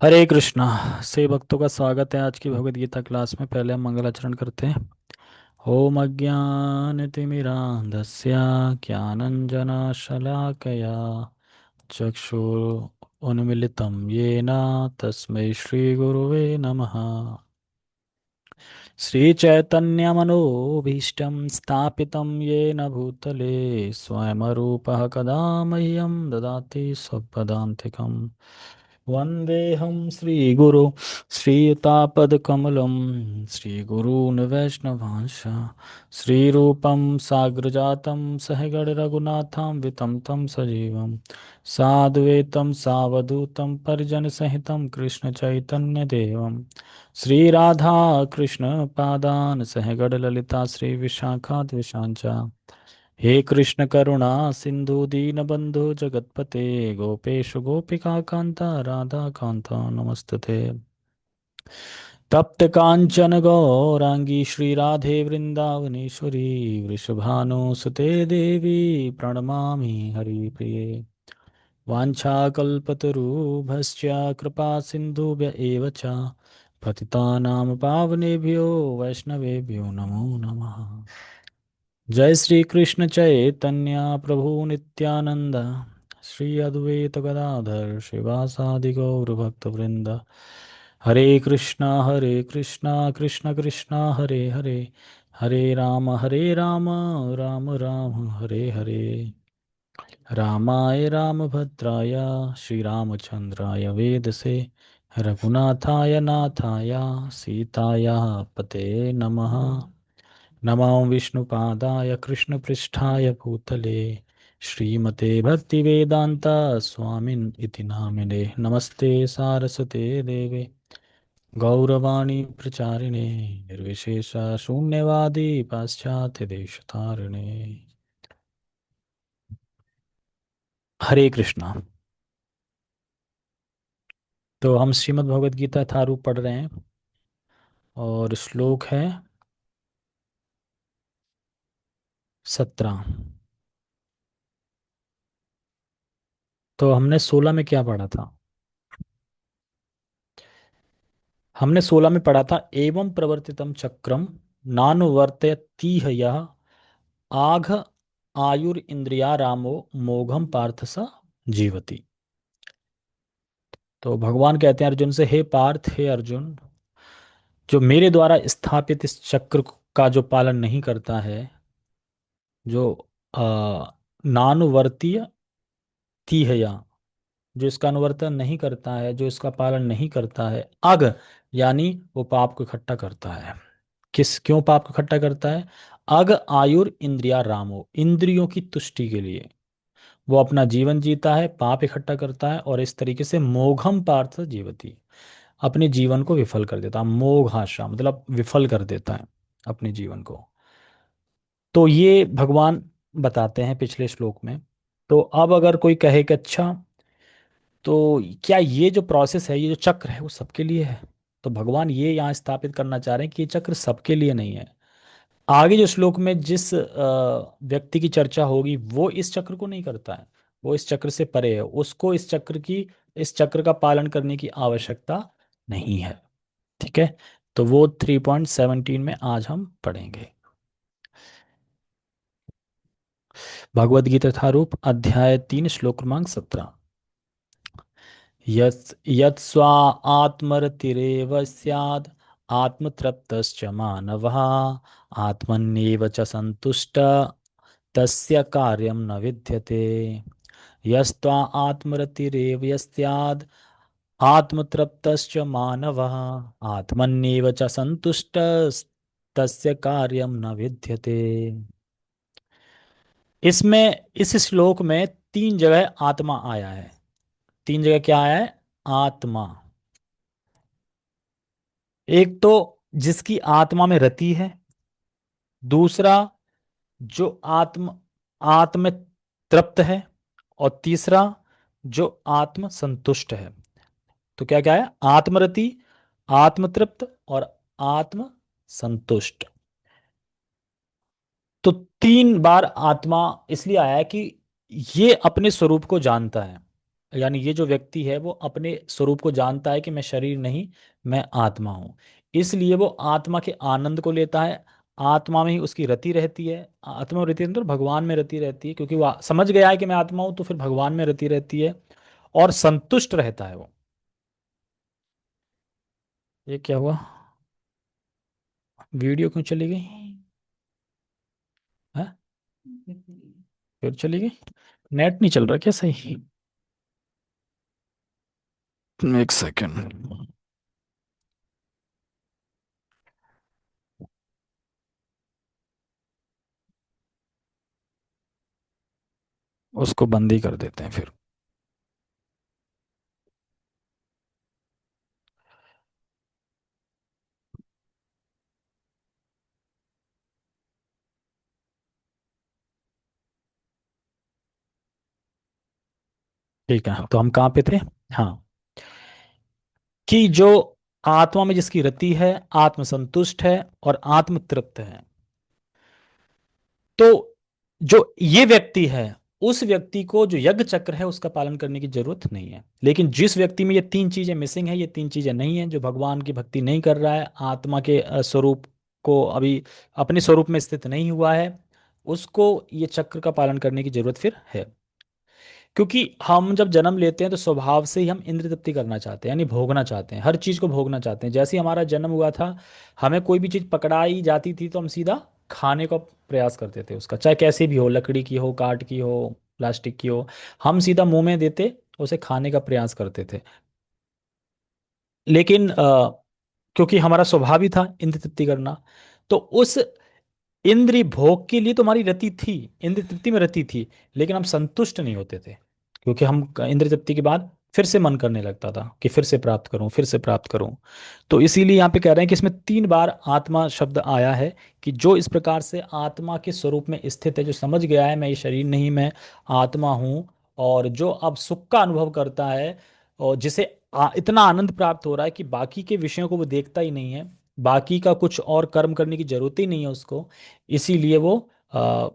हरे कृष्णा। से भक्तों का स्वागत है आज की भगवद गीता क्लास में। पहले हम मंगलाचरण करते हैं। ओम अज्ञानतिमिरान्धस्य ज्ञानञ्जनशलाकया चक्षुरुन्मिलितं येन तस्मै श्रीगुरुवे नमः। श्रीचैतन्यमनोभीष्टं स्थापितं येन भूतले स्वयंरूपः कदा मह्यं ददाति स्वपदान्तिकम्। वन्देऽहं श्रीगुरु श्रीयुतापदकमलं श्रीगुरून् वैष्णवांश श्रीरूपं साग्रजातं सहगणरघुनाथां वितं तं सजीवं साद्वैतं सावधूतं परिजनसहितं कृष्णचैतन्यदेवं श्रीराधा कृष्णपादान् सहगणललिता श्रीविशाखाद्विषाञ्च। हे कृष्ण करुणा सिंधु दीनबंधु जगतपते गोपेश गोपिका कांता राधा कांता नमस्तते। तप्त कांचन गौरांगी श्री राधे वृंदावनेश्वरी वृषभानुसुते देवी प्रणमामि हरिप्रिये। वाञ्छाकल्पतरुभ्यश्च कृपा सिन्धुभ्य एव च पतितानां पावनेभ्यो वैष्णवेभ्यो नमो नमः। जय श्री कृष्ण चैतन्य प्रभु नित्यानंद श्री अद्वैत गदाधर श्रीवासादि गौर भक्त वृंद। हरे कृष्णा कृष्ण कृष्णा हरे हरे हरे राम राम राम हरे हरे। रामाय रामभद्राय श्रीरामचंद्राय वेदसे रघुनाथाय नाथाय सीताया पते नमः। नमो विष्णुपादाय कृष्णपृष्ठाय भूतले श्रीमते भक्तिवेदांता स्वामिन् इति नामिने। नमस्ते सारस्वते देवे गौरवाणी प्रचारिणे निर्विशेष शून्यवादी पाश्चात्य देशतारिणे। हरे कृष्णा। तो हम श्रीमद् भगवद गीता यथारूप पढ़ रहे हैं और श्लोक है 17। तो हमने 16 में क्या पढ़ा था? हमने 16 में पढ़ा था एवं प्रवर्तितम चक्रम नानुवर्तयति यः आघ आयुर इंद्रिया रामो मोघम पार्थ स जीवति। तो भगवान कहते हैं अर्जुन से, हे पार्थ, हे अर्जुन, जो मेरे द्वारा स्थापित इस चक्र का जो पालन नहीं करता है, जो नानुवर्तीय तीहया, जो इसका अनुवर्तन नहीं करता है, जो इसका पालन नहीं करता है, अग यानी वो पाप को इकट्ठा करता है। क्यों पाप को इकट्ठा करता है? अग आयुर इंद्रिया रामो, इंद्रियों की तुष्टि के लिए वो अपना जीवन जीता है, पाप इकट्ठा करता है और इस तरीके से मोघम पार्थ जीवती, अपने जीवन को विफल कर देता है। मोघाशा मतलब विफल कर देता है अपने जीवन को। तो ये भगवान बताते हैं पिछले श्लोक में। तो अब अगर कोई कहे कि अच्छा, तो क्या ये जो प्रोसेस है, ये जो चक्र है, वो सबके लिए है? तो भगवान ये यहाँ स्थापित करना चाह रहे हैं कि ये चक्र सबके लिए नहीं है। आगे जो श्लोक में जिस व्यक्ति की चर्चा होगी वो इस चक्र को नहीं करता है, वो इस चक्र से परे है, उसको इस चक्र का पालन करने की आवश्यकता नहीं है। ठीक है। तो वो 3.17 में आज हम पढ़ेंगे। भगवद गीता यथारूप अध्याय 3 श्लोक क्रमांक 17। यत् स्वा आत्मरतिरेव स्याद् आत्मतृप्तश्च मानवः आत्मन्येव च सन्तुष्ट तस्य कार्यं न विद्यते। यस्त्वा आत्मरतिरेव स्याद् आत्मतृप्तश्च मानवः आत्मन्येव च सन्तुष्टस्तस्य कार्यं न विद्यते। इसमें इस श्लोक में 3 जगह आत्मा आया है। 3 जगह क्या आया है? आत्मा। एक तो जिसकी आत्मा में रति है, दूसरा जो आत्म तृप्त है, और तीसरा जो आत्म संतुष्ट है। तो क्या क्या है? आत्मरति, आत्मतृप्त और आत्म संतुष्ट। तो 3 बार आत्मा इसलिए आया है कि ये अपने स्वरूप को जानता है। यानी ये जो व्यक्ति है वो अपने स्वरूप को जानता है कि मैं शरीर नहीं, मैं आत्मा हूँ। इसलिए वो आत्मा के आनंद को लेता है। आत्मा में ही उसकी रति रहती है। आत्मा में रति रहती है तो भगवान में रति रहती है, क्योंकि वो समझ गया है कि मैं आत्मा हूँ, तो फिर भगवान में रति रहती है और संतुष्ट रहता है वो। ये क्या हुआ? वीडियो क्यों चली गई? है? फिर चली गई? नेट नहीं चल रहा क्या सही? एक सेकेंड। उसको बंद ही कर देते हैं फिर। ठीक है, तो हम कहाँ पे थे? हाँ, कि जो आत्मा में जिसकी रति है, आत्म संतुष्ट है और आत्म तृप्त है, तो जो ये व्यक्ति है, उस व्यक्ति को जो यज्ञ चक्र है उसका पालन करने की जरूरत नहीं है। लेकिन जिस व्यक्ति में ये तीन चीजें मिसिंग है, ये तीन चीजें नहीं है, जो भगवान की भक्ति नहीं कर रहा है, आत्मा के स्वरूप को अभी अपने स्वरूप में स्थित नहीं हुआ है, उसको ये चक्र का पालन करने की जरूरत फिर है। क्योंकि हम जब जन्म लेते हैं तो स्वभाव से ही हम इंद्रिय तृप्ति करना चाहते हैं, यानी भोगना चाहते हैं, हर चीज़ को भोगना चाहते हैं। जैसे ही हमारा जन्म हुआ था, हमें कोई भी चीज़ पकड़ाई जाती थी तो हम सीधा खाने का प्रयास करते थे उसका, चाहे कैसे भी हो, लकड़ी की हो, काठ की हो, प्लास्टिक की हो, हम सीधा मुंह में देते, उसे खाने का प्रयास करते थे। लेकिन क्योंकि हमारा स्वभाव ही था इंद्रिय तृप्ति करना, तो उस इंद्रिय भोग के लिए तो हमारी रति थी, इंद्रिय तृप्ति में रति थी, लेकिन हम संतुष्ट नहीं होते थे। क्योंकि हम इंद्रिय तृप्ति के बाद फिर से मन करने लगता था कि फिर से प्राप्त करूं, फिर से प्राप्त करूं। तो इसीलिए यहाँ पे कह रहे हैं कि इसमें तीन बार आत्मा शब्द आया है, कि जो इस प्रकार से आत्मा के स्वरूप में स्थित है, जो समझ गया है मैं ये शरीर नहीं, मैं आत्मा हूँ, और जो अब सुख का अनुभव करता है, और जिसे इतना आनंद प्राप्त हो रहा है कि बाकी के विषयों को वो देखता ही नहीं है, बाकी का कुछ और कर्म करने की जरूरत ही नहीं है उसको। इसीलिए वो अ,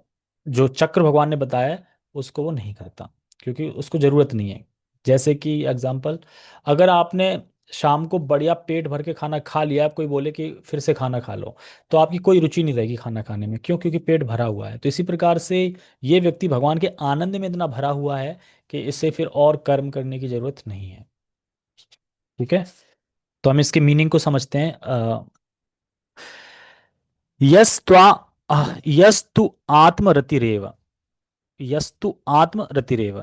जो चक्र भगवान ने बताया है उसको वो नहीं करता, क्योंकि उसको जरूरत नहीं है। जैसे कि एग्जाम्पल, अगर आपने शाम को बढ़िया पेट भर के खाना खा लिया, आप कोई बोले कि फिर से खाना खा लो, तो आपकी कोई रुचि नहीं रहेगी खाना खाने में। क्यों? क्योंकि पेट भरा हुआ है। तो इसी प्रकार से ये व्यक्ति भगवान के आनंद में इतना भरा हुआ है कि इससे फिर और कर्म करने की जरूरत नहीं है। ठीक है, तो हम इसके मीनिंग को समझते हैं। यस्त्वा यस्तु आत्मरतिरेव, यस्तु आत्मरतिरेव,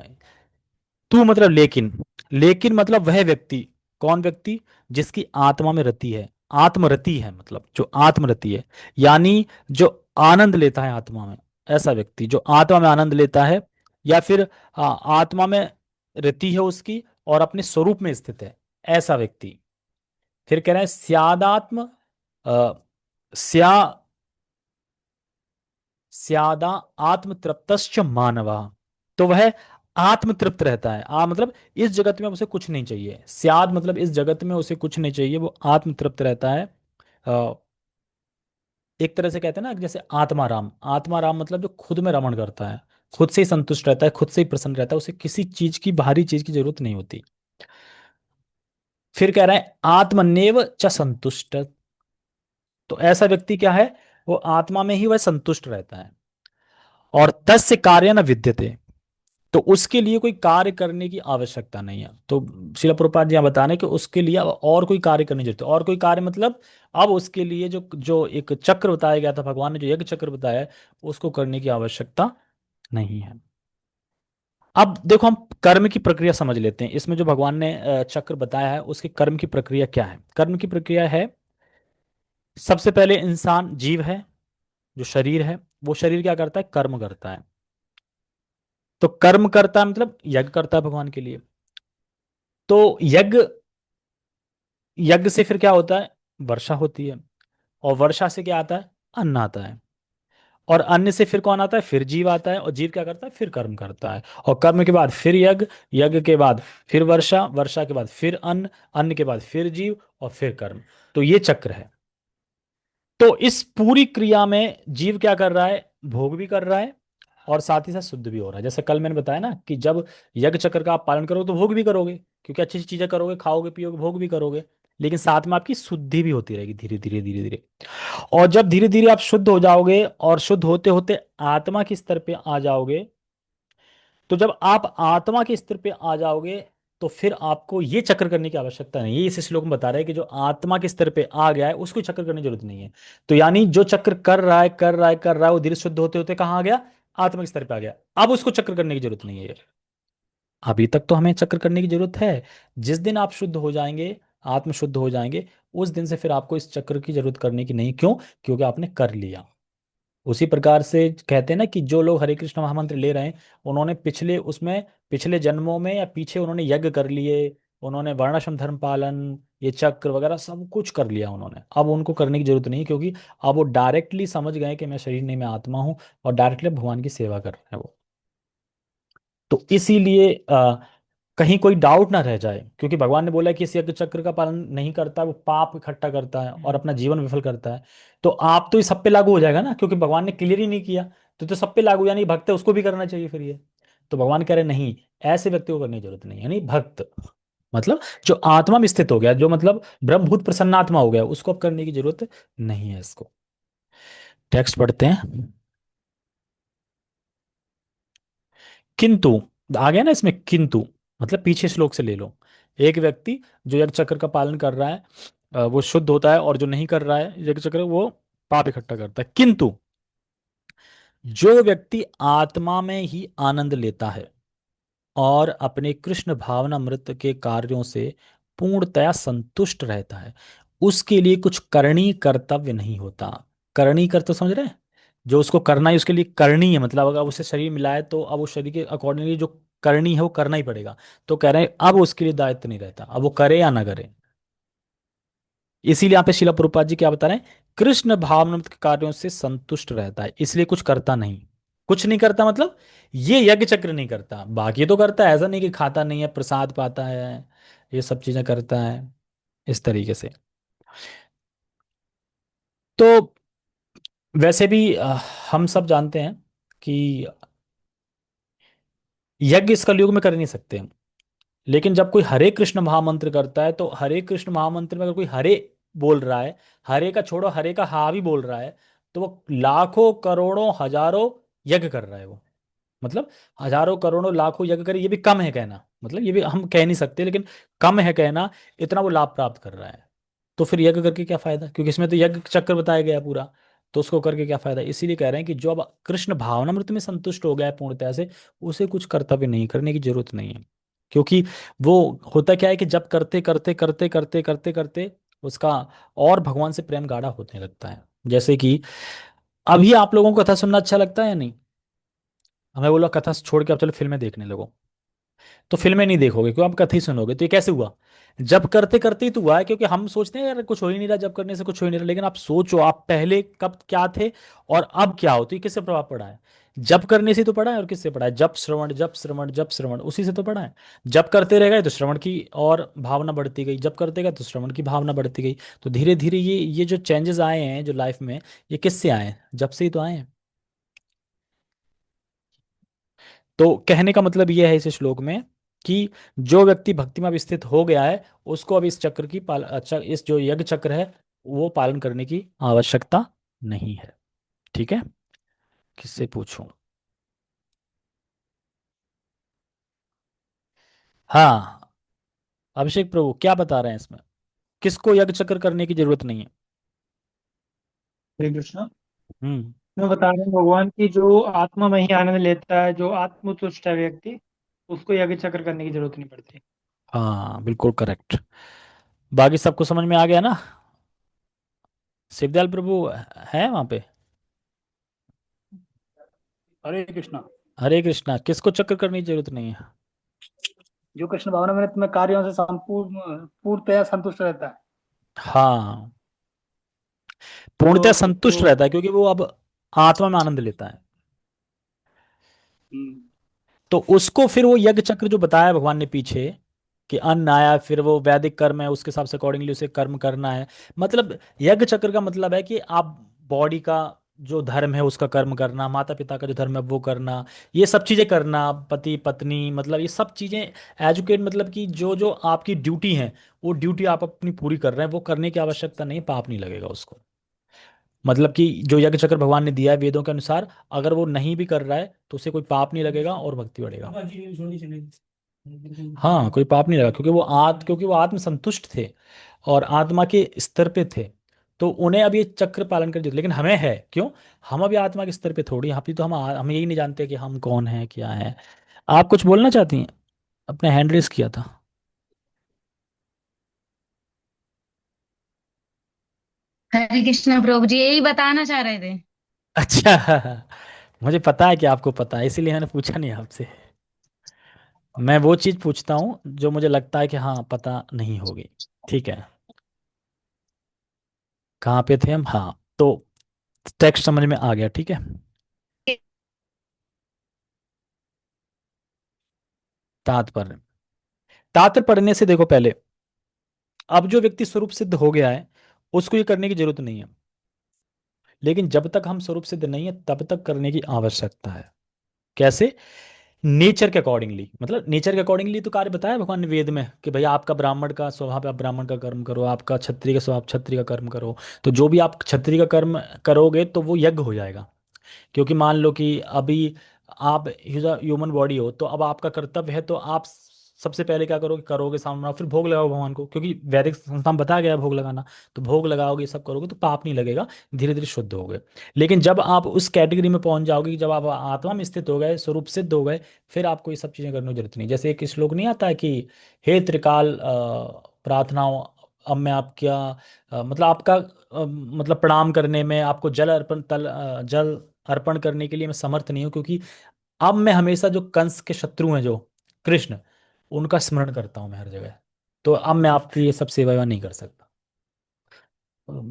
तू मतलब लेकिन, लेकिन मतलब वह व्यक्ति, कौन व्यक्ति? जिसकी आत्मा में रति है, आत्मरति है, मतलब जो आत्मरति है, यानी जो आनंद लेता है आत्मा में, ऐसा व्यक्ति जो आत्मा में आनंद लेता है, या फिर आत्मा में रति है उसकी और अपने स्वरूप में स्थित है, ऐसा व्यक्ति। फिर कह रहे हैं स्यादात्म अ, स्या स्यादा आत्मतृप्तश्च मानवा, तो वह आत्मतृप्त रहता है। मतलब इस जगत में उसे कुछ नहीं चाहिए, स्याद मतलब इस जगत में उसे कुछ नहीं चाहिए, वो आत्मतृप्त रहता है। अ, एक तरह से कहते हैं ना, जैसे आत्माराम, आत्माराम मतलब जो खुद में रमण करता है, खुद से ही संतुष्ट रहता है, खुद से ही प्रसन्न रहता है, उसे किसी चीज की, बाहरी चीज की जरूरत नहीं होती। फिर कह रहे हैं आत्मनेव च संतुष्ट, तो ऐसा व्यक्ति क्या है? वो आत्मा में ही वह संतुष्ट रहता है। और तस्य कार्य न विद्यते, तो उसके लिए कोई कार्य करने की आवश्यकता नहीं है। तो शिला प्रभुपाद जी यहाँ बता रहे हैं कि उसके लिए अब और कोई कार्य करने की जरूरत है। और कोई कार्य मतलब अब उसके लिए जो जो एक चक्र बताया गया था, भगवान ने जो यज्ञ चक्र बताया है, उसको करने की आवश्यकता नहीं है। अब देखो, हम कर्म की प्रक्रिया समझ लेते हैं। इसमें जो भगवान ने चक्र बताया है, उसके कर्म की प्रक्रिया क्या है? कर्म की प्रक्रिया है, सबसे पहले इंसान जीव है, जो शरीर है, वो शरीर क्या करता है? कर्म करता है। तो कर्म करता है मतलब यज्ञ करता है भगवान के लिए। तो यज्ञ, यज्ञ से फिर क्या होता है? वर्षा होती है। और वर्षा से क्या आता है? अन्न आता है। और अन्न से फिर कौन आता है? फिर जीव आता है। और जीव क्या करता है? फिर कर्म करता है। और कर्म के बाद फिर यज्ञ, यज्ञ के बाद फिर वर्षा, वर्षा के बाद फिर अन्न, अन्न के बाद फिर जीव, और फिर कर्म। तो ये चक्र है। तो इस पूरी क्रिया में जीव क्या कर रहा है? भोग भी कर रहा है और साथ ही साथ शुद्ध भी हो रहा है। जैसे कल मैंने बताया ना कि जब यज्ञ चक्र का आप पालन करोगे तो भोग भी करोगे, क्योंकि अच्छी अच्छी चीजें करोगे, खाओगे पियोगे, भोग भी करोगे, लेकिन साथ में आपकी शुद्धि भी होती रहेगी धीरे धीरे धीरे धीरे। और जब धीरे धीरे आप शुद्ध हो जाओगे और शुद्ध होते होते आत्मा के स्तर पे आ जाओगे, तो जब आप आत्मा के स्तर पे आ जाओगे तो फिर आपको ये चक्र करने की आवश्यकता नहीं है। ये इस श्लोक में बता रहा है कि जो आत्मा के स्तर पे आ गया है उसको चक्र करने की जरूरत नहीं है। तो यानी जो चक्र कर रहा है कर रहा है कर रहा है वो धीरे शुद्ध होते होते कहाँ आ गया, आत्मा के स्तर पे आ गया। अब उसको चक्र करने की जरूरत नहीं है। अभी तक तो हमें चक्र करने की जरूरत है। जिस दिन आप शुद्ध हो जाएंगे, आत्म शुद्ध हो जाएंगे, उस दिन से फिर आपको इस चक्र की जरूरत करने की नहीं। क्यों? क्योंकि आपने कर लिया। उसी प्रकार से कहते हैं ना कि जो लोग हरे कृष्ण महामंत्र ले रहे हैं, उन्होंने पिछले उसमें, पिछले जन्मों में या पीछे उन्होंने यज्ञ कर लिए, उन्होंने वर्णाश्रम धर्म पालन, ये चक्र वगैरह सब कुछ कर लिया उन्होंने। अब उनको करने की जरूरत नहीं, क्योंकि अब वो डायरेक्टली समझ गए कि मैं शरीर नहीं, मैं आत्मा हूँ, और डायरेक्टली भगवान की सेवा कर रहे हैं वो। तो इसीलिए कहीं कोई डाउट ना रह जाए, क्योंकि भगवान ने बोला कि इस यज्ञ चक्र का पालन नहीं करता वो पाप इकट्ठा करता है और अपना जीवन विफल करता है। तो आप तो ये सब पे लागू हो जाएगा ना, क्योंकि भगवान ने क्लियर ही नहीं किया। तो सब पे लागू, यानी भक्त है उसको भी करना चाहिए फिर ये। तो भगवान कह रहे नहीं, ऐसे व्यक्ति को करने की जरूरत नहीं। यानी भक्त मतलब जो आत्मा में स्थित हो गया, जो मतलब ब्रह्मभूत प्रसन्नात्मा हो गया, उसको अब करने की जरूरत नहीं है इसको। टेक्स्ट पढ़ते हैं। किंतु, आ गया ना इसमें किंतु, मतलब पीछे श्लोक से ले लो। एक व्यक्ति जो यज्ञ चक्र का पालन कर रहा है वो शुद्ध होता है, और जो नहीं कर रहा है यज्ञ चक्र वो पाप इकट्ठा करता है। किंतु जो व्यक्ति आत्मा में ही आनंद लेता है और अपने कृष्ण भावनामृत के कार्यों से पूर्णतया संतुष्ट रहता है, उसके लिए कुछ करणी कर्तव्य नहीं होता। करणी कर्तव्य समझ रहे हैं? जो उसको करना है उसके लिए करनी है, मतलब अगर उसे शरीर मिला है तो अब उस शरीर के अकॉर्डिंगली जो करनी है वो करना ही पड़ेगा। तो कह रहे हैं अब उसके लिए दायित्व नहीं रहता, अब वो करे या ना करे। इसीलिए यहाँ पे शिला प्रभुपाद जी क्या बता रहे हैं, कृष्ण भावनामृत के कार्यों से संतुष्ट रहता है, इसलिए कुछ करता नहीं। कुछ नहीं करता मतलब ये यज्ञ चक्र नहीं करता, बाकी तो करता है। ऐसा नहीं कि खाता नहीं है, प्रसाद पाता है, ये सब चीजें करता है इस तरीके से। तो वैसे भी हम सब जानते हैं कि यज्ञ इस कलयुग में कर नहीं सकते हम। लेकिन जब कोई हरे कृष्ण महामंत्र करता है, तो हरे कृष्ण महामंत्र में अगर कोई हरे बोल रहा है, हरे का छोड़ो हरे का हा भी बोल रहा है, तो वो लाखों करोड़ों हजारों यज्ञ कर रहा है वो। मतलब हजारों करोड़ों लाखों यज्ञ करे, ये भी कम है कहना, मतलब ये भी हम कह नहीं सकते, लेकिन कम है कहना, इतना वो लाभ प्राप्त कर रहा है। तो फिर यज्ञ करके क्या फायदा, क्योंकि इसमें तो यज्ञ चक्र बताया गया है पूरा। तो उसको करके क्या फायदा, इसीलिए कह रहे हैं कि जो अब कृष्ण भावनामृत में संतुष्ट हो गया है पूर्णतया से, उसे कुछ कर्तव्य नहीं करने की जरूरत नहीं है। क्योंकि वो होता क्या है कि जब करते करते करते करते करते करते उसका और भगवान से प्रेम गाढ़ा होने लगता है। जैसे कि अभी आप लोगों को कथा सुनना अच्छा लगता है या नहीं? हमें बोला कथा छोड़ के आप चलो फिल्में देखने लगो, तो फिल्में नहीं देखोगे, क्यों? आप कथा ही सुनोगे। तो ये कैसे हुआ? जब करते करते ही तो हुआ है, क्योंकि हम सोचते हैं यार कुछ हो ही नहीं रहा, जब करने से कुछ हो ही नहीं रहा। लेकिन आप सोचो, आप पहले कब क्या थे और अब क्या हो, तो ये किससे प्रभाव पड़ा है? जब करने से तो पड़ा है, और किससे पड़ा है? जब श्रवण जब श्रवण जब श्रवण, उसी से तो पड़ा है। जब करते रह गए तो श्रवण की और भावना बढ़ती गई, जब करते गए तो श्रवण की भावना बढ़ती गई। तो धीरे धीरे ये जो चेंजेस आए हैं जो लाइफ में, ये किससे आए हैं? जब से ही तो आए हैं। तो कहने का मतलब यह है इस श्लोक में कि जो व्यक्ति भक्ति में अब स्थित हो गया है, उसको अब इस चक्र की अच्छा इस जो यज्ञ चक्र है वो पालन करने की आवश्यकता नहीं है। ठीक है? किससे पूछूं? हाँ, अभिषेक प्रभु क्या बता रहे हैं इसमें? किसको यज्ञ चक्र करने की जरूरत नहीं है? हरे कृष्णा। हम्म। मैं बता रहा हूँ भगवान की जो आत्मा में ही आनंद लेता है, जो आत्मतुष्ट है व्यक्ति, उसको यज्ञ चक्र करने की जरूरत नहीं पड़ती। हाँ बिल्कुल करेक्ट। बाकी सबको समझ में आ गया ना? शिवदयाल प्रभु है वहां पे? हरे कृष्णा। हरे कृष्णा, किसको चक्र करने की जरूरत नहीं है? जो कृष्ण भावनामृत में कार्यों से संपूर्ण पूर्णतया संतुष्ट रहता है। हाँ, तो पूर्णतः संतुष्ट वो रहता है, क्योंकि वो अब आत्मा में आनंद लेता है। हम्म, तो उसको फिर वो यज्ञ चक्र जो बताया भगवान ने पीछे, कि अन्न आया, फिर वो वैदिक कर्म है, उसके हिसाब से अकॉर्डिंगली उसे कर्म करना है। मतलब यज्ञ चक्र का मतलब है कि आप बॉडी का जो धर्म है उसका कर्म करना, माता पिता का जो धर्म है वो करना, ये सब चीज़ें करना, पति पत्नी मतलब ये सब चीज़ें, एजुकेट मतलब कि जो जो आपकी ड्यूटी है वो ड्यूटी आप अपनी पूरी कर रहे हैं, वो करने की आवश्यकता नहीं, पाप नहीं लगेगा उसको। मतलब कि जो यज्ञ चक्र भगवान ने दिया है वेदों के अनुसार, अगर वो नहीं भी कर रहा है तो उसे कोई पाप नहीं लगेगा और भक्ति बढ़ेगा। हाँ, कोई पाप नहीं लगा, क्योंकि वो आत्म संतुष्ट थे और आत्मा के स्तर पे थे, तो उन्हें अब ये चक्र पालन कर, लेकिन हमें है क्यों, हम अभी आत्मा के स्तर पे थोड़ी, यहाँ पे तो हम यही नहीं जानते कि हम कौन हैं क्या है। आप कुछ बोलना चाहती हैं? अपने हैंड रेस किया था। हरे कृष्णा प्रभु जी, यही बताना चाह रहे थे। अच्छा। मुझे पता है कि आपको पता है, इसीलिए मैंने पूछा नहीं आपसे। मैं वो चीज़ पूछता हूँ जो मुझे लगता है कि हाँ पता नहीं होगी। ठीक है। कहाँ पे थे हम? हाँ, तो टेक्स्ट समझ में आ गया, ठीक है। तात्पर्य, तात्पर्य पढ़ने से देखो पहले, अब जो व्यक्ति स्वरूप सिद्ध हो गया है उसको ये करने की जरूरत नहीं है, लेकिन जब तक हम स्वरूप सिद्ध नहीं है तब तक करने की आवश्यकता है। कैसे? नेचर के अकॉर्डिंगली, मतलब नेचर के अकॉर्डिंगली तो कार्य बताया भगवान ने वेद में कि भाई आपका ब्राह्मण का स्वभाव है, आप ब्राह्मण का कर्म करो, आपका क्षत्रिय का स्वभाव क्षत्रिय का कर्म करो। तो जो भी आप क्षत्रिय का कर्म करोगे तो वो यज्ञ हो जाएगा। क्योंकि मान लो कि अभी आप ह्यूमन बॉडी हो, तो अब आपका कर्तव्य है, तो आप सबसे पहले क्या करोगे, करोगे सामने बनाओ, फिर भोग लगाओ भगवान को, क्योंकि वैदिक संस्था में बताया गया है भोग लगाना। तो भोग लगाओगे, ये सब करोगे तो पाप नहीं लगेगा, धीरे धीरे शुद्ध होगे। लेकिन जब आप उस कैटेगरी में पहुंच जाओगे कि जब आप आत्मा में स्थित हो गए, स्वरूप सिद्ध हो गए, फिर आपको ये सब चीजें करने की जरूरत नहीं। जैसे एक श्लोक नहीं आता है कि हे त्रिकाल प्रार्थनाओं, अब मैं आपका मतलब आपका मतलब प्रणाम करने में, आपको जल अर्पण करने के लिए मैं समर्थ नहीं हूँ, क्योंकि अब मैं हमेशा जो कंस के शत्रु हैं, जो कृष्ण, उनका स्मरण करता हूँ मैं हर जगह। तो अब मैं आपकी ये सब सेवा वेवा नहीं कर सकता।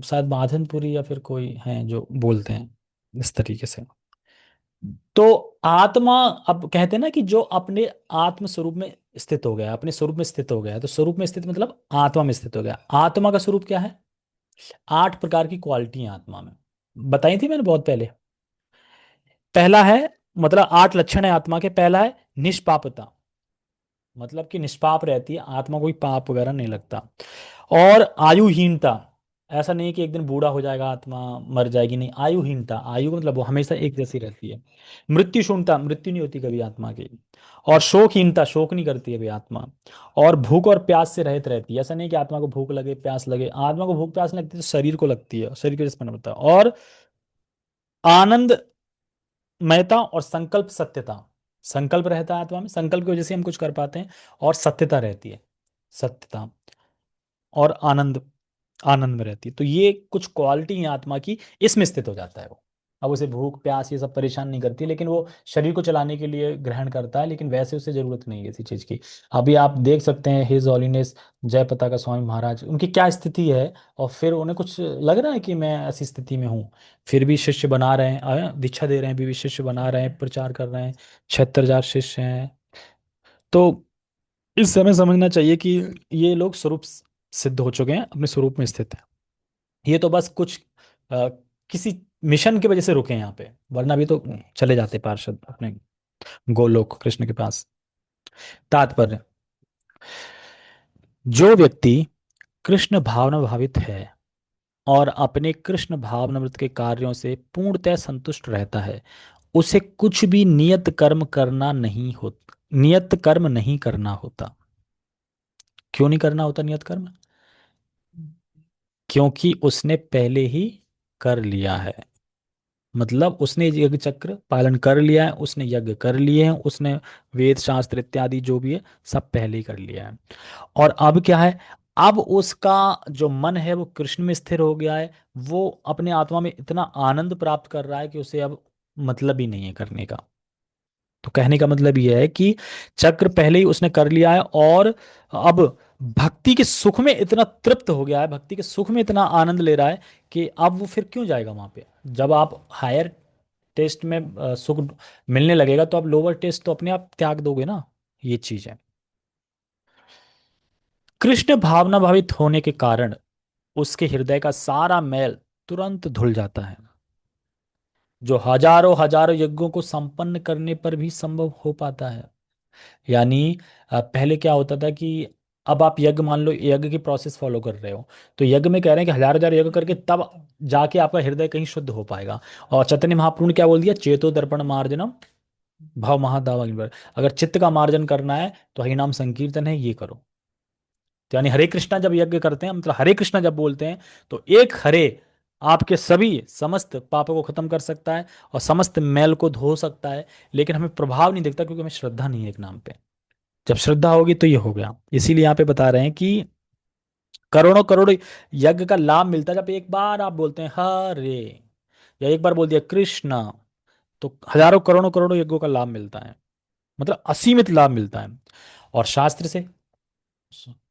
शायद माधनपुरी या फिर कोई हैं जो बोलते हैं इस तरीके से। तो आत्मा, अब कहते हैं ना कि जो अपने आत्म स्वरूप में स्थित हो गया, अपने स्वरूप में स्थित हो गया, तो स्वरूप में स्थित मतलब आत्मा में स्थित हो गया। आत्मा का स्वरूप क्या है? 8 प्रकार की क्वालिटी है आत्मा में, बताई थी मैंने बहुत पहले। पहला है, मतलब 8 लक्षण है आत्मा के। पहला है निष्पापता, मतलब कि निष्पाप रहती है आत्मा, कोई पाप वगैरह नहीं लगता। और आयुहीनता, ऐसा नहीं कि एक दिन बूढ़ा हो जाएगा आत्मा, मर जाएगी, नहीं, आयुहीनता, आयु मतलब वो हमेशा एक जैसी रहती है। मृत्यु शून्यता, मृत्यु नहीं होती कभी आत्मा की। और शोकहीनता, शोक नहीं करती है भाई आत्मा। और भूख और प्यास से रहित रहती है, ऐसा नहीं कि आत्मा को भूख लगे प्यास लगे, आत्मा को भूख प्यास नहीं लगती तो शरीर को लगती है, शरीर के जिसमें होता है। और आनंद मयता और संकल्प सत्यता, संकल्प रहता है आत्मा में, संकल्प की वजह से हम कुछ कर पाते हैं। और सत्यता रहती है, सत्यता। और आनंद, आनंद में रहती है। तो ये कुछ क्वालिटी है आत्मा की, इसमें स्थित हो जाता है वो। अब उसे भूख प्यास ये सब परेशान नहीं करती, लेकिन वो शरीर को चलाने के लिए ग्रहण करता है, लेकिन वैसे उसे जरूरत नहीं है किसी चीज की। अभी आप देख सकते हैं हिज हॉलीनेस जयपताका स्वामी महाराज, उनकी क्या स्थिति है, और फिर उन्हें कुछ लग रहा है कि मैं ऐसी स्थिति में हूँ, फिर भी शिष्य बना रहे हैं, दीक्षा दे रहे हैं, भी शिष्य बना रहे हैं, प्रचार कर रहे हैं, 76,000 शिष्य हैं। तो इस समय समझना चाहिए कि ये लोग स्वरूप सिद्ध हो चुके हैं, अपने स्वरूप में स्थित हैं। ये तो बस कुछ किसी मिशन की वजह से रुके हैं यहाँ पे, वरना भी तो चले जाते पार्षद अपने गोलोक कृष्ण के पास। तात्पर्य, जो व्यक्ति कृष्ण भावना भावित है और अपने कृष्ण भावनामृत के कार्यों से पूर्णतः संतुष्ट रहता है, उसे कुछ भी नियत कर्म नहीं करना होता। क्यों नहीं करना होता नियत कर्म? क्योंकि उसने पहले ही कर लिया है। मतलब उसने यज्ञ चक्र पालन कर लिया है, उसने यज्ञ कर लिए हैं, उसने वेद शास्त्र इत्यादि जो भी है सब पहले ही कर लिया है। और अब क्या है, अब उसका जो मन है वो कृष्ण में स्थिर हो गया है। वो अपने आत्मा में इतना आनंद प्राप्त कर रहा है कि उसे अब मतलब ही नहीं है करने का। तो कहने का मतलब यह है कि चक्र पहले ही उसने कर लिया है, और अब भक्ति के सुख में इतना तृप्त हो गया है, भक्ति के सुख में इतना आनंद ले रहा है कि अब वो फिर क्यों जाएगा वहां पे। जब आप हायर टेस्ट में सुख मिलने लगेगा तो आप लोअर टेस्ट तो अपने आप त्याग दोगे ना। ये चीज है। कृष्ण भावना भावित होने के कारण उसके हृदय का सारा मैल तुरंत धुल जाता है। जो हजारों हजारों यज्ञों को संपन्न करने पर भी संभव हो पाता है। यानी पहले क्या होता था कि अब आप यज्ञ, मान लो यज्ञ की प्रोसेस फॉलो कर रहे हो, तो यज्ञ में कह रहे हैं कि हजार हजार यज्ञ करके तब जाके आपका हृदय कहीं शुद्ध हो पाएगा। और चैतन्य महाप्रभु ने क्या बोल दिया, चेतो दर्पण मार्जनम भाव महादावा। अगर चित्त का मार्जन करना है तो हरिनाम संकीर्तन है, ये करो। तो यानी हरे कृष्णा जब यज्ञ करते हैं, मतलब हरे कृष्णा जब बोलते हैं, तो एक हरे आपके सभी समस्त पापों को खत्म कर सकता है और समस्त मैल को धो सकता है। लेकिन हमें प्रभाव नहीं दिखता क्योंकि हमें श्रद्धा नहीं है एक नाम पे। जब श्रद्धा होगी तो ये हो गया। इसीलिए यहाँ पे बता रहे हैं कि करोड़ों करोड़ यज्ञ का लाभ मिलता है जब एक बार आप बोलते हैं हरे, या एक बार बोल दिया कृष्णा, तो हजारों करोड़ों करोड़ों यज्ञों का लाभ मिलता है, मतलब असीमित लाभ मिलता है। और शास्त्र से,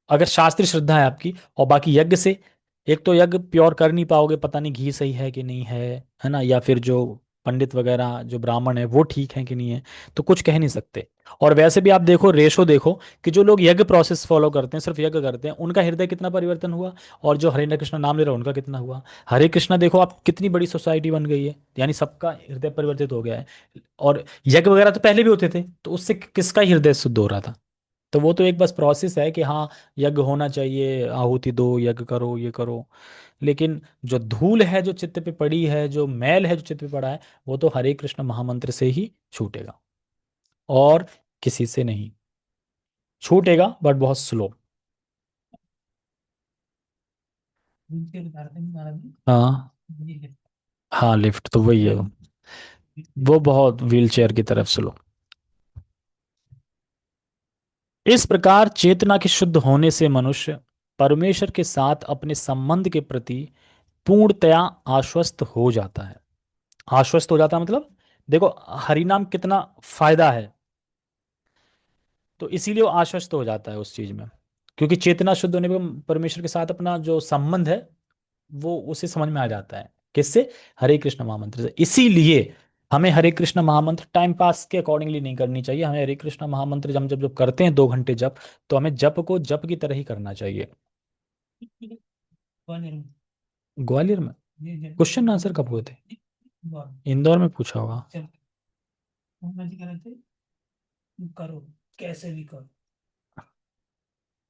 अगर शास्त्रीय श्रद्धा है आपकी, और बाकी यज्ञ से, एक तो यज्ञ प्योर कर नहीं पाओगे, पता नहीं घी सही है कि नहीं है ना, या फिर जो पंडित वगैरह जो ब्राह्मण है वो ठीक है कि नहीं है, तो कुछ कह नहीं सकते। और वैसे भी आप देखो, रेशो देखो कि जो लोग यज्ञ प्रोसेस फॉलो करते हैं, सिर्फ यज्ञ करते हैं, उनका हृदय कितना परिवर्तन हुआ, और जो हरे कृष्ण नाम ले रहा है उनका कितना हुआ। हरे कृष्णा देखो आप, कितनी बड़ी सोसाइटी बन गई है, यानी सबका हृदय परिवर्तित हो गया है। और यज्ञ वगैरह तो पहले भी होते थे, तो उससे किसका ही हृदय शुद्ध हो रहा था। तो वो तो एक बस प्रोसेस है कि हाँ, यज्ञ होना चाहिए, आहुति दो, यज्ञ करो, ये करो। लेकिन जो धूल है जो चित्त पे पड़ी है, जो मैल है जो चित्त पे पड़ा है, वो तो हरे कृष्ण महामंत्र से ही छूटेगा, और किसी से नहीं छूटेगा, बट बहुत स्लो। हाँ, हाँ लिफ्ट तो वही है, वो बहुत व्हील चेयर की तरफ स्लो। इस प्रकार चेतना के शुद्ध होने से मनुष्य परमेश्वर के साथ अपने संबंध के प्रति पूर्णतया आश्वस्त हो जाता है। आश्वस्त हो जाता है मतलब, देखो हरिनाम कितना फायदा है, तो इसीलिए वो आश्वस्त हो जाता है उस चीज में, क्योंकि चेतना शुद्ध होने पर परमेश्वर के साथ अपना जो संबंध है वो उसे समझ में आ जाता है। किससे? हरे कृष्ण महामंत्र से। इसीलिए हमें हरे कृष्ण महामंत्र टाइम पास के अकॉर्डिंगली नहीं करनी चाहिए। हमें हरे कृष्ण महामंत्र जब जब जब करते हैं 2 घंटे जप, तो हमें जप को जप की तरह ही करना चाहिए। ग्वालियर में क्वेश्चन आंसर कब हुए थे? इंदौर में पूछा होगा।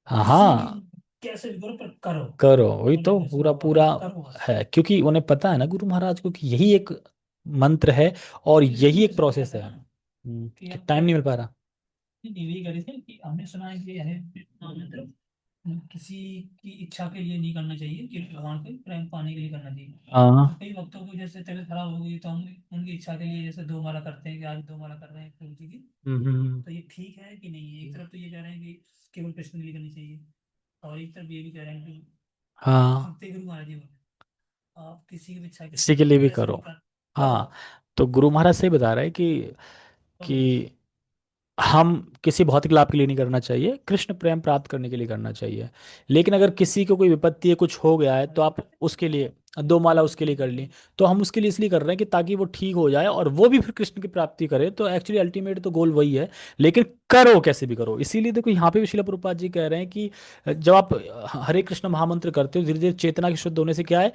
हाँ हाँ, कैसे भी करो पर करो करो, वही तो पूरा पूरा है, क्योंकि उन्हें पता है ना गुरु महाराज को कि यही एक मंत्र है और यही एक प्रोसेस है। कि टाइम नहीं मिल पा रहा। हाँ। हम्म। हाँ, किसी के लिए भी करो। हाँ, तो गुरु महाराज से बता रहा है कि हम किसी भौतिक लाभ के लिए नहीं करना चाहिए, कृष्ण प्रेम प्राप्त करने के लिए करना चाहिए। लेकिन अगर किसी को कोई विपत्ति है, कुछ हो गया है, तो आप उसके लिए 2 माला उसके लिए कर ली, तो हम उसके लिए इसलिए कर रहे हैं कि ताकि वो ठीक हो जाए और वो भी फिर कृष्ण की प्राप्ति करे। तो एक्चुअली अल्टीमेट तो गोल वही है। लेकिन करो कैसे भी करो। इसीलिए देखो यहाँ पे भी शिला प्रभुपाद जी कह रहे हैं कि जब आप हरे कृष्ण महामंत्र करते हो, धीरे धीरे चेतना के शुद्ध होने से क्या है,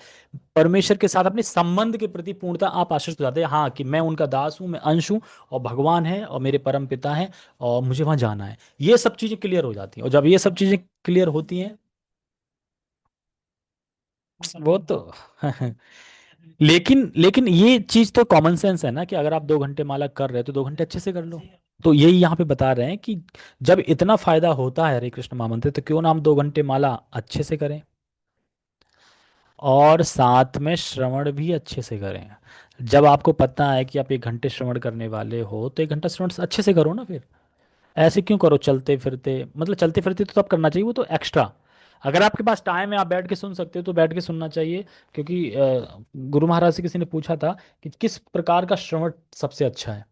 परमेश्वर के साथ अपने संबंध के प्रति पूर्णता आप आश्वस्त हो जाते हैं, हाँ कि मैं उनका दास हूँ, मैं अंश हूँ, और भगवान है और मेरे परम पिता हैं, और मुझे वहां जाना है। ये सब चीजें क्लियर हो जाती हैं, और जब ये सब चीजें क्लियर होती हैं, वो तो लेकिन लेकिन ये चीज तो कॉमन सेंस है ना, कि अगर आप 2 घंटे माला कर रहे हो तो 2 घंटे अच्छे से कर लो। तो यही यहाँ पे बता रहे हैं कि जब इतना फायदा होता है हरे कृष्ण महामंत्र, तो क्यों ना हम 2 घंटे माला अच्छे से करें, और साथ में श्रवण भी अच्छे से करें। जब आपको पता है कि आप 1 घंटे श्रवण करने वाले हो, तो 1 घंटा श्रवण अच्छे से करो ना फिर। ऐसे क्यों करो चलते फिरते, मतलब चलते फिरते तो तब करना चाहिए, वो तो एक्स्ट्रा। अगर आपके पास टाइम है, आप बैठ के सुन सकते हो तो बैठ के सुनना चाहिए। क्योंकि गुरु महाराज से किसी ने पूछा था कि किस प्रकार का श्रवण सबसे अच्छा है,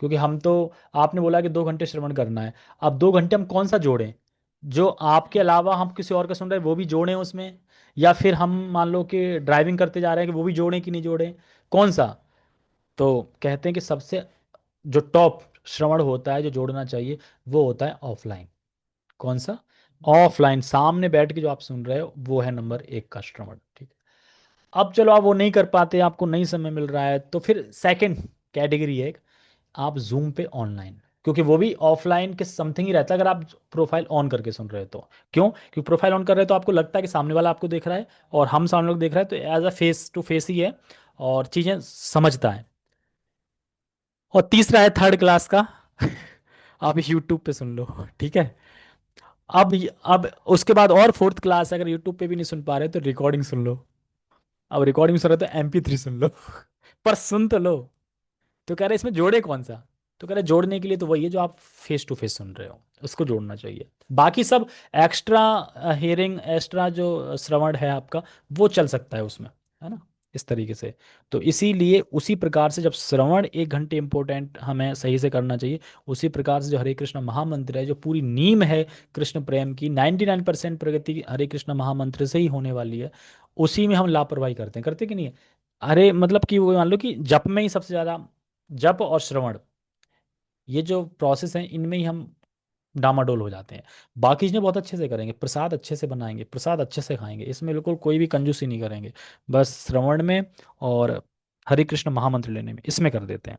क्योंकि हम तो, आपने बोला कि 2 घंटे श्रवण करना है। अब 2 घंटे हम कौन सा जोड़ें, जो आपके अलावा हम किसी और का सुन रहे हैं वो भी जोड़ें उसमें, या फिर हम मान लो कि ड्राइविंग करते जा रहे हैं कि वो भी जोड़ें कि नहीं जोड़ें, कौन सा? तो कहते हैं कि सबसे जो टॉप श्रवण होता है जो जोड़ना चाहिए, वो होता है ऑफलाइन। कौन सा? ऑफलाइन, सामने बैठ के जो आप सुन रहे हो, वो है नंबर 1 का श्रवण। ठीक है। अब चलो आप वो नहीं कर पाते, आपको नहीं समय मिल रहा है, तो फिर सेकंड कैटेगरी है, आप जूम पे ऑनलाइन, क्योंकि वो भी ऑफलाइन के समथिंग ही रहता है अगर आप प्रोफाइल ऑन करके सुन रहे हो तो। क्यों? क्योंकि प्रोफाइल ऑन कर रहे हो तो आपको लगता है कि सामने वाला आपको देख रहा है, और हम सामने लोग देख रहे हैं, तो as a face to face ही है, और चीज़ें समझता है। और तीसरा है थर्ड क्लास का आप यूट्यूब पे सुन लो, ठीक है। अब उसके बाद और फोर्थ क्लास है, अगर यूट्यूब पे भी नहीं सुन पा रहे तो रिकॉर्डिंग सुन लो। अब रिकॉर्डिंग सुन रहे हो तो MP3 सुन लो पर सुन तो लो। तो कह रहे इसमें जोड़े कौन सा? तो कह रहे जोड़ने के लिए तो वही है जो आप फेस टू फेस सुन रहे हो, उसको जोड़ना चाहिए। बाकी सब एक्स्ट्रा हियरिंग, एक्स्ट्रा जो श्रवण है आपका, वो चल सकता है उसमें, है ना, इस तरीके से। तो इसीलिए उसी प्रकार से जब श्रवण 1 घंटे इंपॉर्टेंट हमें सही से करना चाहिए, उसी प्रकार से जो हरे कृष्ण महामंत्र है, जो पूरी नीम है कृष्ण प्रेम की, 99% प्रगति हरे कृष्ण महामंत्र से ही होने वाली है, उसी में हम लापरवाही करते कि नहीं है? अरे मतलब कि वो मान लो कि जप में ही सबसे ज्यादा, जप और श्रवण, ये जो प्रोसेस है इनमें ही हम डामाडोल हो जाते हैं। बाकी चीजें बहुत अच्छे से करेंगे, प्रसाद अच्छे से बनाएंगे, प्रसाद अच्छे से खाएंगे, इसमें बिल्कुल कोई भी कंजूसी नहीं करेंगे, बस श्रवण में और हरे कृष्ण महामंत्र लेने में, इसमें कर देते हैं।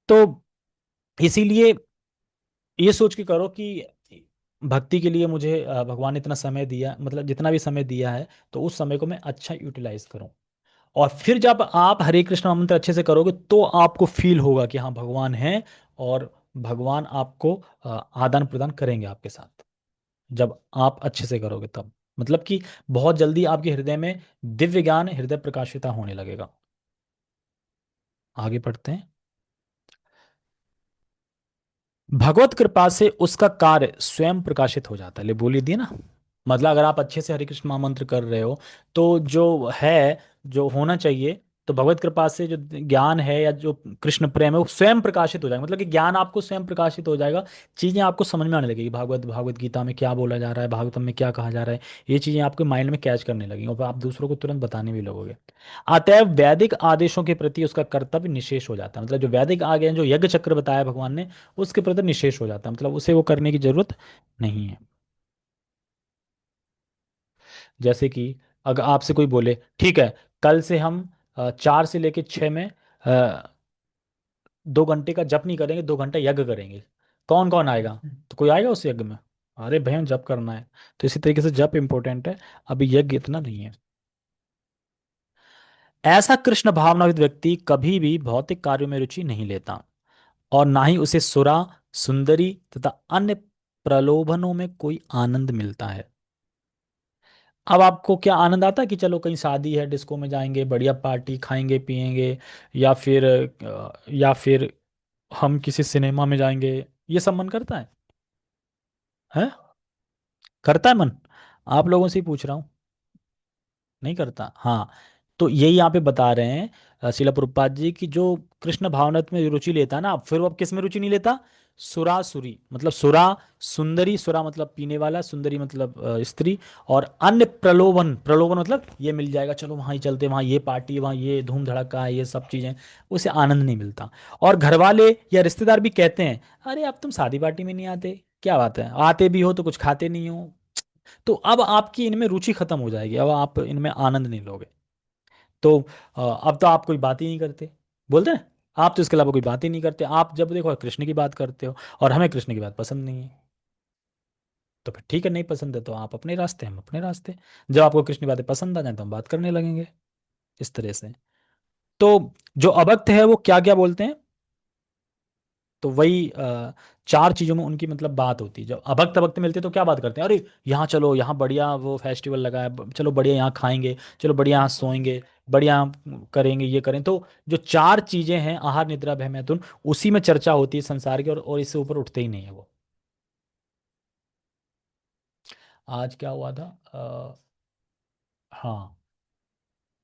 तो इसीलिए ये सोच के करो कि भक्ति के लिए मुझे भगवान ने इतना समय दिया, मतलब जितना भी समय दिया है, तो उस समय को मैं अच्छा यूटिलाइज करूं। और फिर जब आप हरे कृष्ण मंत्र अच्छे से करोगे तो आपको फील होगा कि हाँ भगवान है, और भगवान आपको आदान प्रदान करेंगे आपके साथ, जब आप अच्छे से करोगे तब। मतलब कि बहुत जल्दी आपके हृदय में दिव्य ज्ञान, हृदय प्रकाशिता होने लगेगा। आगे पढ़ते हैं। भगवत कृपा से उसका कार्य स्वयं प्रकाशित हो जाता है, ले बोली दिए ना। मतलब अगर आप अच्छे से हरे कृष्ण महामंत्र कर रहे हो, तो जो है, जो होना चाहिए, तो भगवत कृपा से जो ज्ञान है या जो कृष्ण प्रेम है वो स्वयं प्रकाशित हो जाएगा, मतलब कि ज्ञान आपको स्वयं प्रकाशित हो जाएगा। चीजें आपको समझ में आने लगेगी, भागवत भागवत गीता में क्या बोला जा रहा है, भागवतम में क्या कहा जा रहा है, ये चीजें आपके माइंड में कैच करने लगेंगी, और आप दूसरों को तुरंत बताने भी लगोगे। अतएव वैदिक आदेशों के प्रति उसका कर्तव्य निशेष हो जाता है, मतलब जो वैदिक आगे हैं, जो यज्ञ चक्र बताया भगवान ने, उसके प्रति निशेष हो जाता है, मतलब उसे वो करने की जरूरत नहीं है। जैसे कि अगर आपसे कोई बोले ठीक है, कल से हम 4 से लेके 6 में 2 घंटे का जप नहीं करेंगे, 2 घंटा यज्ञ करेंगे, कौन कौन आएगा? तो कोई आएगा उस यज्ञ में? अरे भैया जप करना है। तो इसी तरीके से जप इंपॉर्टेंट है, अभी यज्ञ इतना नहीं है। ऐसा कृष्ण भावनाविद व्यक्ति कभी भी भौतिक कार्यों में रुचि नहीं लेता, और ना ही उसे सुरा, सुंदरी तथा अन्य प्रलोभनों में कोई आनंद मिलता है। अब आपको क्या आनंद आता है कि चलो कहीं शादी है, डिस्को में जाएंगे, बढ़िया पार्टी खाएंगे पिएंगे, या फिर हम किसी सिनेमा में जाएंगे, ये सब मन करता है? करता है मन? आप लोगों से ही पूछ रहा हूँ। नहीं करता, हाँ। तो यही यहाँ पे बता रहे हैं शिला प्रभुपाद जी की, जो कृष्ण भावनात्म में रुचि लेता है ना, फिर वो अब किस में रुचि नहीं लेता? सुरासुरी, मतलब सुरा, सुंदरी, सुरा मतलब पीने वाला, सुंदरी मतलब स्त्री, और अन्य प्रलोभन, प्रलोभन मतलब ये मिल जाएगा, चलो वहाँ ही चलते, वहाँ ये पार्टी, वहाँ ये धूम धड़का है, ये सब चीजें, उसे आनंद नहीं मिलता। और घर वाले या रिश्तेदार भी कहते हैं, अरे अब तुम शादी पार्टी में नहीं आते, क्या बात है, आते भी हो तो कुछ खाते नहीं हो। तो अब आपकी इनमें रुचि खत्म हो जाएगी, अब आप इनमें आनंद नहीं लोगे। तो अब तो आप कोई बात ही नहीं करते, बोलते हैं आप तो इसके अलावा कोई बात ही नहीं करते, आप जब देखो कृष्ण की बात करते हो, और हमें कृष्ण की बात पसंद नहीं है। तो फिर ठीक है, नहीं पसंद है तो आप अपने रास्ते, हम अपने रास्ते। जब आपको कृष्ण की बातें पसंद आ जाए तो हम बात करने लगेंगे, इस तरह से। तो जो अभक्त है वो क्या क्या बोलते हैं? तो वही 4 चीजों में उनकी मतलब बात होती है। जब अभक्त अभक्त मिलते हैं तो क्या बात करते हैं? अरे यहाँ चलो, यहाँ बढ़िया वो फेस्टिवल लगा है, चलो बढ़िया यहाँ खाएंगे, चलो बढ़िया यहाँ सोएंगे, बढ़िया करेंगे, ये करें। तो जो 4 चीजें हैं, आहार निद्रा भय मैथुन, उसी में चर्चा होती है संसार की, और इससे ऊपर उठते ही नहीं है वो। आज क्या हुआ था? हाँ,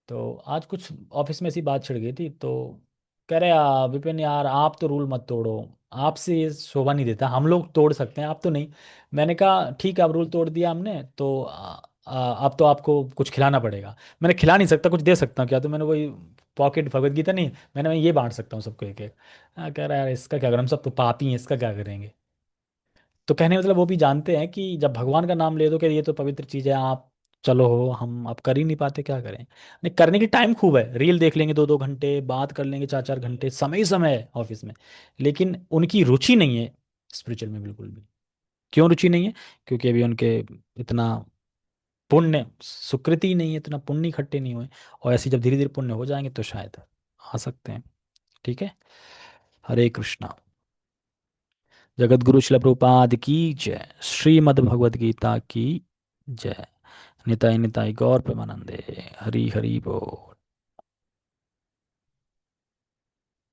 तो आज कुछ ऑफिस में ऐसी बात छिड़ गई थी, तो कह रहे विपिन यार आप तो रूल मत तोड़ो, आपसे ये शोभा नहीं देता, हम लोग तोड़ सकते हैं आप तो नहीं। मैंने कहा ठीक है, अब रूल तोड़ दिया हमने तो अब तो आपको कुछ खिलाना पड़ेगा। मैंने खिला नहीं सकता, कुछ दे सकता हूँ क्या? तो मैंने वही पॉकेट भगवत गीता नहीं, मैं ये बांट सकता हूँ सबको एक एक। कह रहा है यार इसका क्या करें, हम सब तो पापी हैं, इसका क्या करेंगे? तो कहने का मतलब वो भी जानते हैं कि जब भगवान का नाम ले दो कि ये तो पवित्र चीज़ है, आप चलो हो, हम अब कर ही नहीं पाते, क्या करें। नहीं, करने की टाइम खूब है, रील देख लेंगे 2-2 घंटे, बात कर लेंगे 4-4 घंटे, समय ही समय है ऑफिस में। लेकिन उनकी रुचि नहीं है स्पिरिचुअल में बिल्कुल भी। क्यों रुचि नहीं है? क्योंकि अभी उनके इतना पुण्य सुकृति नहीं है, इतना पुण्य इकट्ठे नहीं हुए। और ऐसे जब धीरे धीरे पुण्य हो जाएंगे तो शायद आ सकते हैं। ठीक है। हरे कृष्णा। जगत गुरु शिल प्रभुपाद की जय। श्रीमद् भगवद गीता की जय। निताई निताई गौर प्रेमानंदे। हरि हरि बोल।